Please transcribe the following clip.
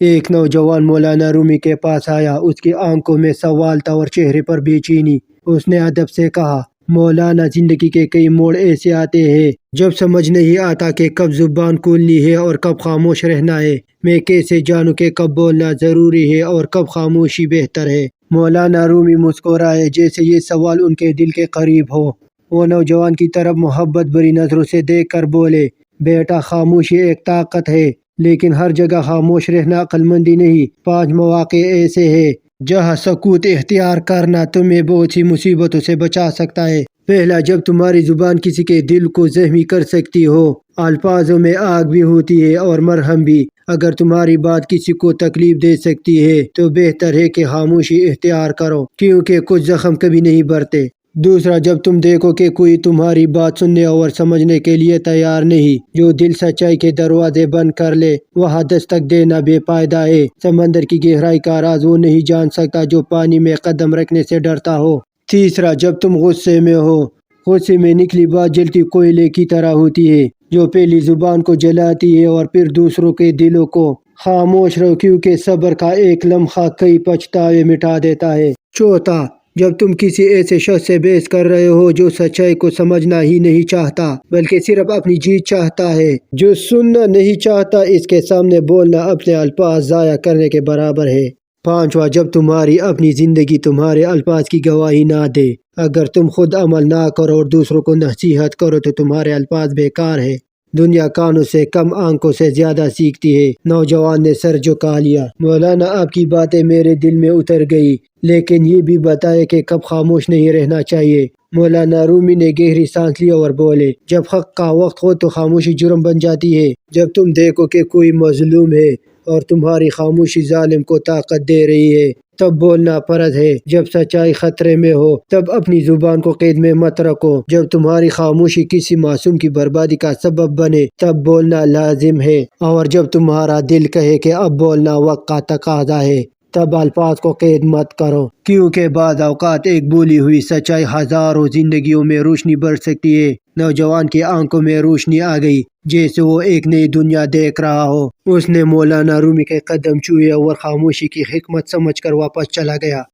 ایک نوجوان مولانا رومی کے پاس آیا، اس کی آنکھوں میں سوال تھا اور چہرے پر بے چینی۔ اس نے ادب سے کہا، مولانا، زندگی کے کئی موڑ ایسے آتے ہیں جب سمجھ نہیں آتا کہ کب زبان کھولنی ہے اور کب خاموش رہنا ہے۔ میں کیسے جانوں کہ کب بولنا ضروری ہے اور کب خاموشی بہتر ہے؟ مولانا رومی مسکرائے جیسے یہ سوال ان کے دل کے قریب ہو۔ وہ نوجوان کی طرف محبت بھری نظروں سے دیکھ کر بولے، بیٹا، خاموشی ایک طاقت ہے، لیکن ہر جگہ خاموش رہنا عقل مندی نہیں۔ 5 مواقع ایسے ہیں جہاں سکوت اختیار کرنا تمہیں بہت سی مصیبتوں سے بچا سکتا ہے۔ پہلا، جب تمہاری زبان کسی کے دل کو زخمی کر سکتی ہو۔ الفاظوں میں آگ بھی ہوتی ہے اور مرہم بھی۔ اگر تمہاری بات کسی کو تکلیف دے سکتی ہے تو بہتر ہے کہ خاموشی اختیار کرو، کیونکہ کچھ زخم کبھی نہیں بھرتے۔ دوسرا، جب تم دیکھو کہ کوئی تمہاری بات سننے اور سمجھنے کے لیے تیار نہیں، جو دل سچائی کے دروازے بند کر لے، وہاں دستک دینا بے فائدہ ہے۔ سمندر کی گہرائی کا راز وہ نہیں جان سکتا جو پانی میں قدم رکھنے سے ڈرتا ہو۔ تیسرا، جب تم غصے میں ہو، غصے میں نکلی بات جلتی کوئلے کی طرح ہوتی ہے، جو پہلی زبان کو جلاتی ہے اور پھر دوسروں کے دلوں کو۔ خاموش رہو، کیونکہ صبر کا ایک لمحہ کئی پچھتاوے مٹا دیتا ہے۔ چوتھا، جب تم کسی ایسے شخص سے بحث کر رہے ہو جو سچائی کو سمجھنا ہی نہیں چاہتا بلکہ صرف اپنی جیت چاہتا ہے، جو سننا نہیں چاہتا، اس کے سامنے بولنا اپنے الفاظ ضائع کرنے کے برابر ہے۔ پانچواں، جب تمہاری اپنی زندگی تمہارے الفاظ کی گواہی نہ دے۔ اگر تم خود عمل نہ کرو اور دوسروں کو نصیحت کرو تو تمہارے الفاظ بیکار ہے۔ دنیا کانوں سے کم آنکھوں سے زیادہ سیکھتی ہے۔ نوجوان نے سر جھکا لیا۔ مولانا، آپ کی باتیں میرے دل میں اتر گئی، لیکن یہ بھی بتائے کہ کب خاموش نہیں رہنا چاہیے۔ مولانا رومی نے گہری سانس لی اور بولے، جب حق کا وقت ہو تو خاموشی جرم بن جاتی ہے۔ جب تم دیکھو کہ کوئی مظلوم ہے اور تمہاری خاموشی ظالم کو طاقت دے رہی ہے، تب بولنا فرض ہے۔ جب سچائی خطرے میں ہو تب اپنی زبان کو قید میں مت رکھو۔ جب تمہاری خاموشی کسی معصوم کی بربادی کا سبب بنے تب بولنا لازم ہے۔ اور جب تمہارا دل کہے کہ اب بولنا وقت کا تقاضا ہے، تب الفاظ کو قید مت کرو، کیونکہ بعض اوقات ایک بولی ہوئی سچائی ہزاروں زندگیوں میں روشنی بھر سکتی ہے۔ نوجوان کی آنکھوں میں روشنی آ گئی، جیسے وہ ایک نئی دنیا دیکھ رہا ہو۔ اس نے مولانا رومی کے قدم چھوئے اور خاموشی کی حکمت سمجھ کر واپس چلا گیا۔